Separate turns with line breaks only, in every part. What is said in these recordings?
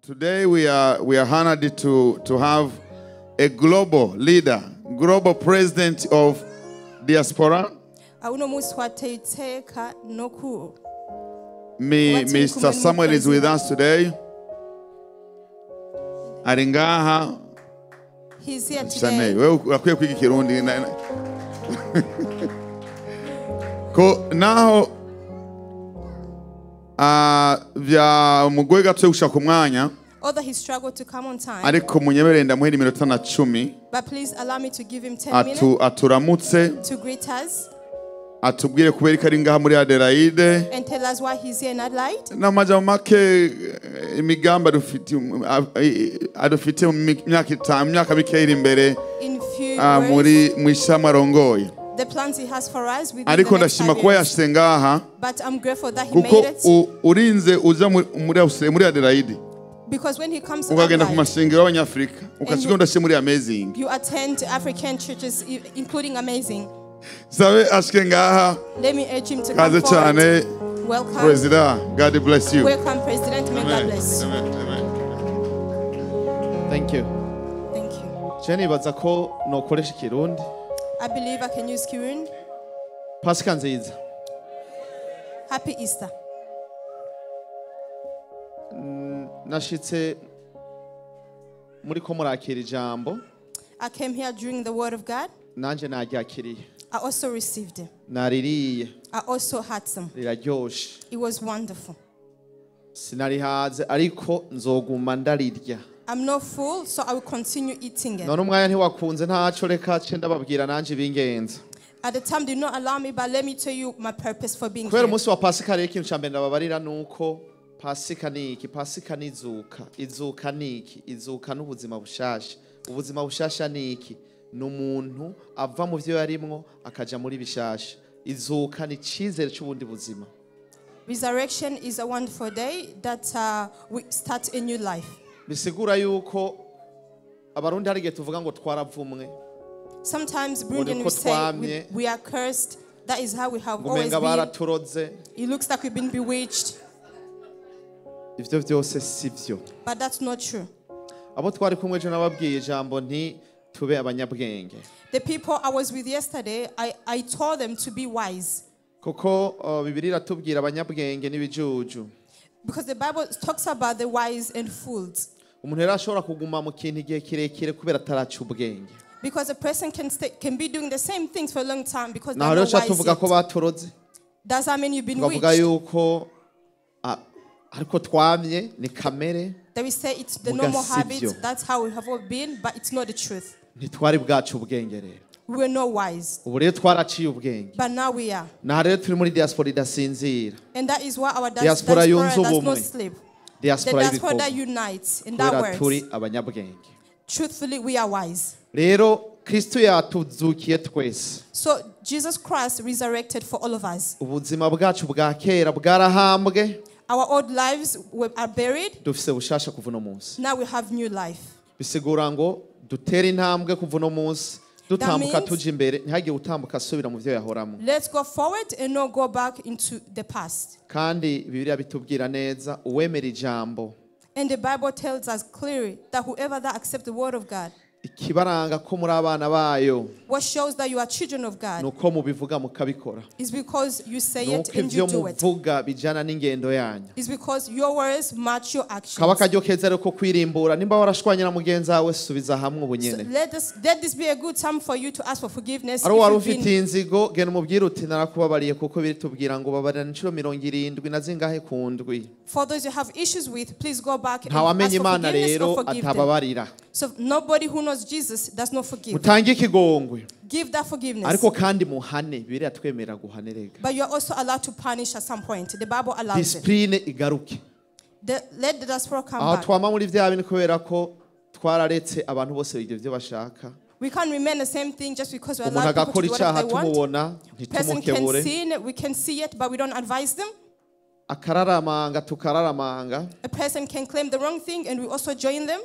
Today we are honored to have a global leader, global president of Diaspora. Mr. Samwuel is with us today. Aringaha.
He's here today.
Naho vya mugoye gato gushaka kumwanya.
Although he struggled to come on time.
Ariko munyemerere ndamuhe iminota na 10.
But please allow me to give him 10 minutes.
Aturamutse.
To greet us.
Atubwire kubera ko ari ngaha muri Adelaide.
And tell us why he's here in Adelaide.
Na majambo make imigamba adufite imyaka mike iri imbere.
In few
muri mwishama rongoye.
The plans he has for us within
ariko ndashima kuba yashyize ngaha.
But I'm grateful that he made it.
Kuko urinze uza muri Adelaide.
Because when he comes to
Adelaide, amazing.
You attend African churches, including amazing.
Let
me urge him to come forward. Welcome.
President, God bless you.
Welcome, President. May God bless you.
Thank you.
Thank you.
Jenny, bazako no koresha Kirundi.
I believe I can use Kirundi.
Pasika nziza.
Happy Easter.
Nashitse muri ko murakira ijambo.
I came here during the word of God.
Nanje naryakiriye.
I also received it.
Naririye.
I also had some.
Riraryoshe.
It was wonderful.
Sinarihaze ariko nzoguma ndarirya.
I'm not full, so I will continue eating it.
None umwanya ntiwakunze ntaco reka ce ndababwira nanje bingenza.
At the time did not allow me, but let me tell you my purpose for being
here. Kwera
umunsi
wa Pasika rero ikintu cyambere ndababarira nuko Pasika niki, Pasika nizuka, izuka niki, izuka n'ubuzima bushasha. Ubuzima bushasha niki, n'umuntu ava mu byo yarimwo akaja muri bishasha. Izuka ni cizere cy'ubundi buzima.
Resurrection is a wonderful day that we start a new life.
Bisigura yuko abarundi hari tuvuga ngo twaravumwe.
Sometimes Burundian we say we are cursed. That is how we have always been. It looks like we've been bewitched. But that's not true. The people I was with yesterday, I told them to be wise. Because the Bible talks about the wise and fools. Because a person can be doing the same things for a long time because they're not wise yet. Does that mean you've been witched? They will say it's the normal habit, that's how we have all been, but it's not the truth. We were not wise. But now we are. And that is why our diaspora does not sleep. The diaspora that unites in that word. Truthfully, we are wise. So Jesus Christ resurrected for all of us. Our old lives are buried. Now we have new life. Let's go forward and not go back into the past. And the Bible tells us clearly that whoever that accepts the word of God, what shows that you are children of God is because you say it and you do it. It's because your words match your actions. So let this be a good time for you to ask for forgiveness. For those you have issues with, please go back and ask for forgiveness or forgive them. So nobody who knows Jesus does not forgive. Give that forgiveness. But you are also allowed to punish at some point. The Bible allows it. Let the diaspora come back. We can't remain the same thing just because we allow people to do whatever they want. Person can sin, we can see it, but we don't advise them. A person can claim the wrong thing and we also join them.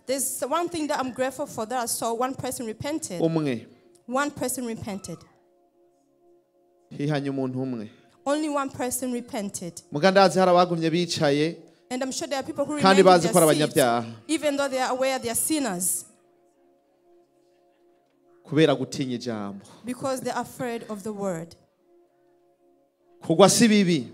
There's
one thing that I'm grateful for that I saw one person repented. One person repented.
hihanye umuntu umwe.
Only one person repented.
Mugandazi harabagumye bicaye
And I'm sure there are people who
kandi
remain in
bazi ko
their
abanyabyaha
seats, even though they are aware they are sinners,
kubera gutinya ijambo.
because they are afraid of the word.
Kugwa si bibi,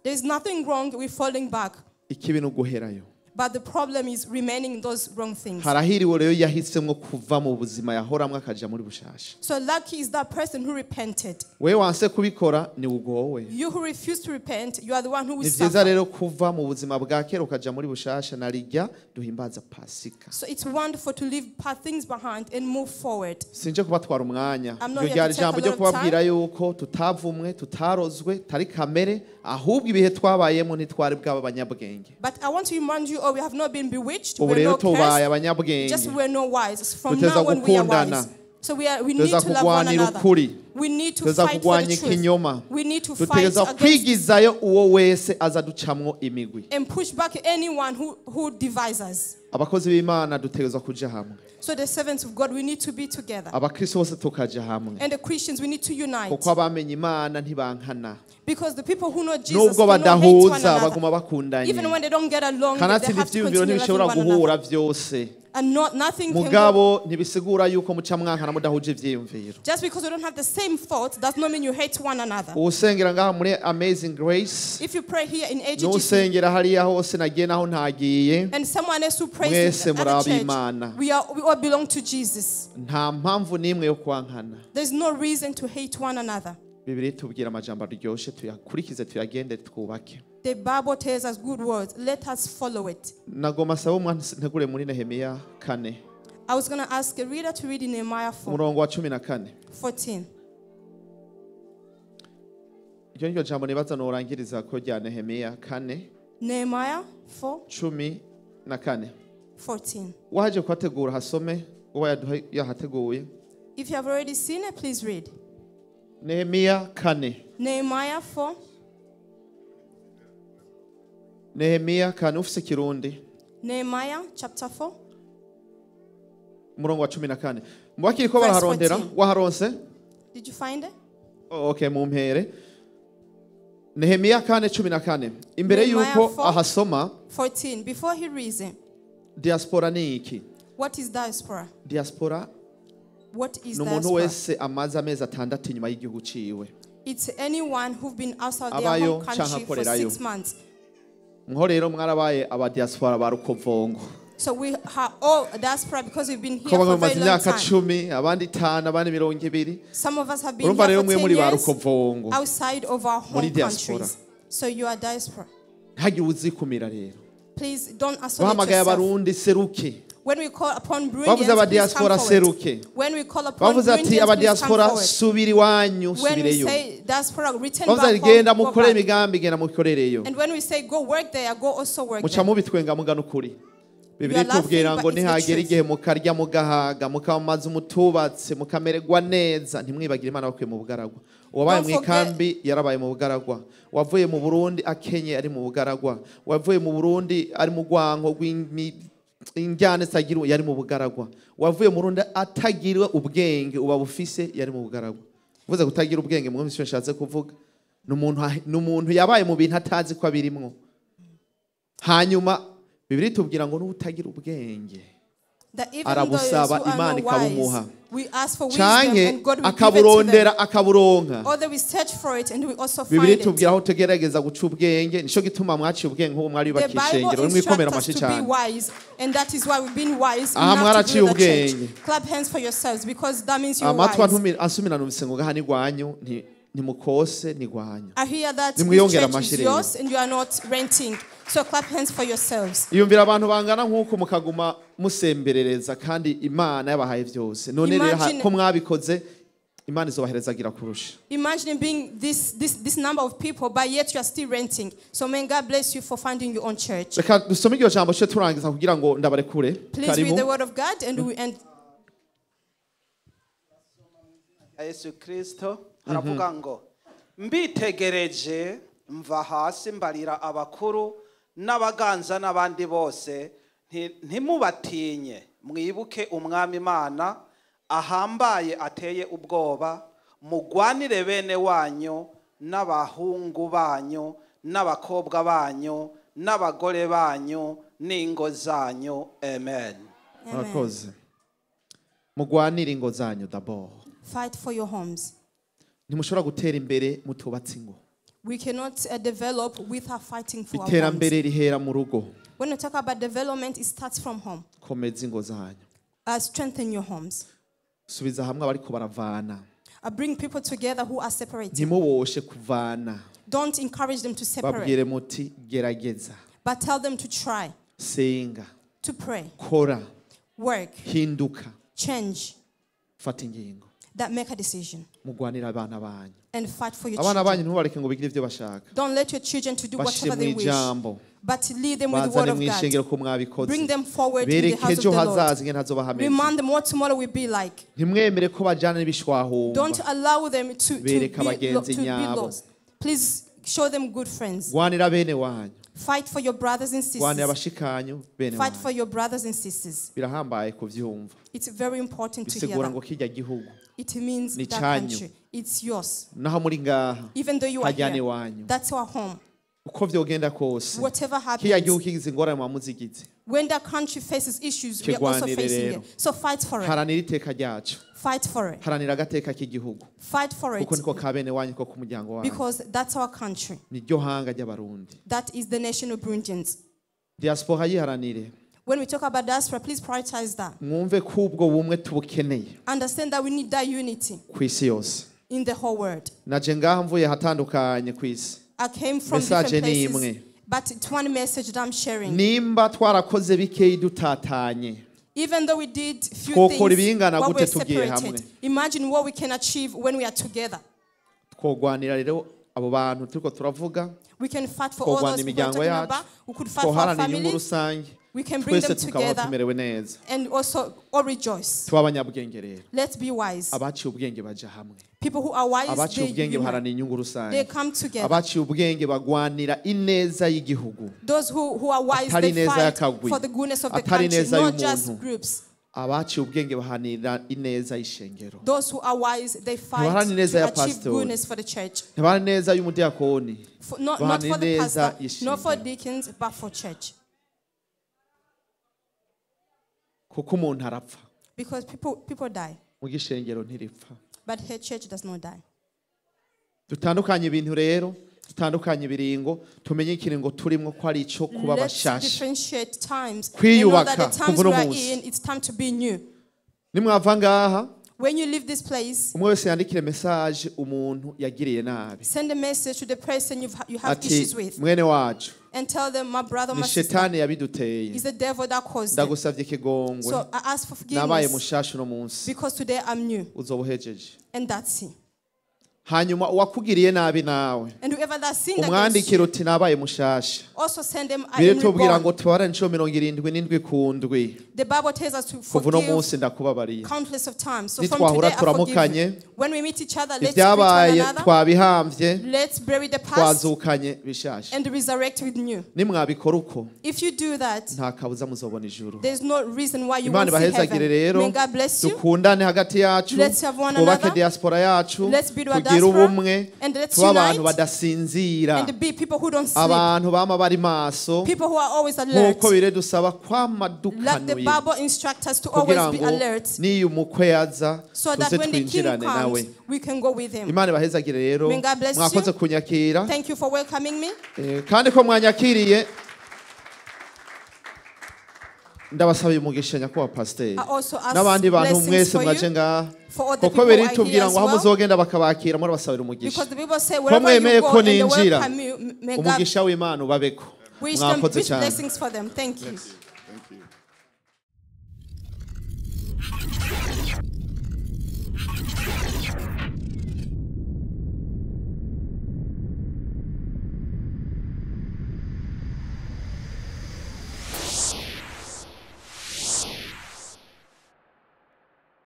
There is nothing wrong with falling back,
ikibi no guherayo.
but the problem is remaining in those wrong things.
Harahiriwe rero yahisemo kuva mu buzima yahoramwe akaja muri bushasha.
So lucky is that person who repented.
Wewe wanse kubikora ni ugowe.
You who refuse to repent, you are the one who will
Ni vyiza
suffer.
rero kuva mu buzima bwa kera ukaja muri bushasha narijya duhimbaza Pasika.
So it's wonderful to leave things behind and move forward.
Sinje kubatwara umwanya.
I'm not
Iryo
here
ryari
to take
jambo
a
ryo
lot of
kubabwira yuko tutavumwe, tutarozwe, tari kamere, ahubwo ibihe twabayemo ntitwari bwaba abanyabwenge.
But I want to remind you, we have not been bewitched,
Ubu
we're
rero
not
tubaye
cursed,
abanyabwenge.
just we're no wise. From
Tuteza
now on we are
gukundana.
wise. So we need
Tuteza
to love one
kugwanira
another.
ukuri.
We need to
Tuteza
fight for the
kugwanya
truth.
ikinyoma.
We need to fight
Tuteza
against
kwigizayo uwo wese azaducamwo imigwi.
and push back anyone who divides us.
Abakozi b'Imana dutegerezwa kuja hamwe.
So the servants of God, we need to be together.
Abakristo bose tukaja hamwe.
And the Christians, we need to unite.
Kuko abamenye Imana ntibankana.
Because the people who know Jesus
Nubwo
cannot hate one
badahuza baguma
another.
bakundanye.
Even when they don't get along, they
Kanatsinda
have to
ivyiyumviro
continue
ntibishobora
loving one
guhura
another.
vyose.
And nothing can go.
Mugabo ntibisigura yuko muca mwankana mudahuje ivyiyumviro.
Just because you don't have the same thoughts does not mean you hate one another.
Usengera ngaha muri Amazing Grace.
If you pray here in AGGC
Nusengera hariya hose nagiye naho ntagiye.
and someone else who prays
Mwese
in
muri
other church,
ab'Imana.
we all belong to Jesus.
Nta mpamvu nimwe yo kwankana.
There's no reason to hate one another.
Bibiri tubwira amajambo aryoshe tuyakurikize tuyagende twubake.
The Bible tells us good words. Let us follow it.
Nagoma saba umwana ntegure muri Nehemiya 4.
I was going to ask a reader to read in Nehemiah 4,
Umurongo wa 14.
14.
Iryo niryo jambo nibaza norangiriza ko rya Nehemiya 4.
Nehemiah 4,
14.
14.
Waje kwategura hasome uwa yahateguye.
If you have already seen it, please read.
Nehemiya 4.
Nehemiah 4,
Nehemiya 4 ufise kirundi.
Nehemiah chapter 4.
Umurongo wa 14. Mwakiri ko baraharondera waharonse?
Did you find it?
Oh, okay, mumpere. Nehemiya 4:14. Imbere yuko ahasoma
14. Before he reads it,
diaspora ni iki?
what is diaspora?
Diaspora
What is
n'umuntu
diaspora?
wese amaze amezi 6 inyuma y'igihugu ciwe.
It's anyone who've been outside their
Abayo
home country for
canke
6 months.
Mho rero mwarabaye aba diaspora ba Rukovongo.
So we are all diaspora because we've been here
Ko
for a
bamaze
very long
imyaka
time.
10, abandi 5, abandi 20.
Some of us have been
Urumva
here
rero
for
mwe
10
muri ba
years
Rukovongo.
outside of our
Muri
home
diaspora.
countries. So you are diaspora.
Hagira uzikumira rero.
Please don't isolate
Bahamagaye
yourself.
abarundi seruke.
When we call upon
Bavuze
Burundians,
aba
please come
diaspora
forward.
seruke.
When we call upon
Bavuze ati aba
Burundians, please come
diaspora
forward.
subira iwanyu
When we
subireyo.
say diaspora, return
Bavuze
back
ati genda
home, go
mukore
back.
imigambi genda mukikorereyo.
And when we say go work there, go also work
Muca
there.
mubitwenga mugana ukuri. Bibiri
You are
tubwira
laughing,
ngo
but it's the
nihagera
truth.
igihe mukarya mugahaga mukamaza umutubatse mukamererwa neza ntimwibagire Imana bakuye mu bugaragwa. Uwabaye mu
Don't
ikambi yarabaye mu bugaragwa. Wavuye mu Burundi akenye ari mu bugaragwa. Wavuye mu Burundi ari mu gwanko injyane sagiru yari mu bugaragwa. Wavuye mu Burundi atagiriwe ubwenge uba bufise yari mu bugaragwa. Uvuze kutagira ubwenge mu mission nshatse kuvuga n'umuntu yabaye mu bintu atazi ko abirimwo. Hanyuma Bibiri tubwira ngo n'utagira ubwenge arabusaba Imana ikabumuha canke akaburondera akaburonka. Bibiri tubwira aho tugerageza guca ubwenge nico gituma mwaciye ubwenge nk'ubu mwari bakishengero nimwe ikomera amashi cyane. Aha mwaraciye ubwenge. Amatwi asumira numvise ngo gahani gwanyu ntimukose nigwanyu. Nimwiyongera amashirero.
So clap hands for yourselves.
Iyumvira abantu bangana nk'uko mukaguma musemberereza kandi Imana yabahaye byose. None rero ko mwabikoze Imana izobaherezagira kurusha.
Imagine being this number of people but yet you are still renting. So may God bless you for finding your own church.
Reka dusome iryo jambo cyo turangiza kugira ngo ndabarekure.
Please read the word of God and we end.
Yesu Kristo aravuga ngo mbitegereje mva hasi mbarira abakuru n'abaganza n'abandi bose ntimubatinye mwibuke umwami Imana ahambaye ateye ubwoba mugwanire bene wanyu n'abahungu banyu n'abakobwa banyu n'abagore banyu n'ingo zanyu. Amen.
Murakoze. Mugwanire ingo zanyu d'abord.
Fight for your homes.
Ntimushobora gutera imbere mutubatse ingo.
We cannot develop without fighting for our homes.
Iterambere rihera mu rugo.
When we talk about development, it starts from home.
Komeza ingo zanyu.
Strengthen your homes.
Subiza hamwe abariko baravana.
Bring people together who are separated.
Ntimuboshe kuvana.
Don't encourage them to separate.
Babwire muti gerageza.
But tell them to try.
Senga.
To pray.
Kora.
Work.
Hinduka.
Change.
Fata ingingo.
That make a decision.
Mugwanira abana banyu.
And fight for your
abana banyu
children.
ntubareke ngo bigire ivyo bashaka.
Don't let your children to do whatever they wish.
Ijambo.
But lead them with the word of God. Bring them forward in the house of the Lord. Remind them what tomorrow will be like. Don't allow them to be lost. Please show them good friends. Fight for your brothers and sisters. Fight for your brothers and sisters. It's very important to hear that. It means that country. It's yours. Even though you are here, that's our home. Whatever happens, when that country faces issues, we are also facing it. So fight for it. Fight for it. Fight for it. Because that's our country. That is the nation of Burundians. When we talk about diaspora, please prioritize that. Understand that we need that unity in the whole world. I came from different places, but it's one message that I'm sharing. Even though we did few things while we're separated, imagine what we can achieve when we are together. We can fight for all those people we're talking about. We could fight for our families. We can bring them together and also all rejoice. Let's be wise. People who are wise, they come together. Those who are wise, they fight for the goodness of the country, not just groups. Those who are wise, they fight to achieve goodness for the church. Not for the pastor, not for deacons, but for church. Because people die. But her church does not die.
Dutandukanye ibintu rero, dutandukanye ibiringo, tumenye ikiringo turimo ko ari ico kuba bashasha.
Let's differentiate times. Kwiyubaka kuvuno munsi. It's time to be new.
Nimwava ngaha,
when you leave this place,
umwe wese yandikire message umuntu yagiriye nabi.
Send a message to the person you have issues with.
Mwene wacu.
And tell them, my brother, my sister, it's the devil that caused it. So I ask for forgiveness because today I'm new. And that's it.
hanyuma uwakugiriye nabi nawe umwandikira uti nabaye mushasha biretubwira ngo tubara inshuro 77 kundwi kuva uno munsi ndakubabariye nitwahura turamukanye ibyabaye twabihambye twazukanye bishasha nimwabikora uko nta kabuza muzobona ijuru Imana ibahezagire rero dukundane hagati yacu twubake diaspora yacu tugire ubumwe tuba abantu badasinzira abantu bama bari maso nk'uko bire dusaba kwama dukanuye kugira ngo niyo umukwe yaza tuze twinjirane nawe Imana ibahezagire rero mwakoze kunyakira kandi ko mwanyakiriye ndabasaba umugisha nyakubahwa pasiteri n'abandi bantu mwese mwaje ngaha kuko beritubwira ngo aho muzogenda bakabakira muri basabira umugisha ko mwemeye ko ninjira umugisha w'Imana ubabeko mwakoze cyane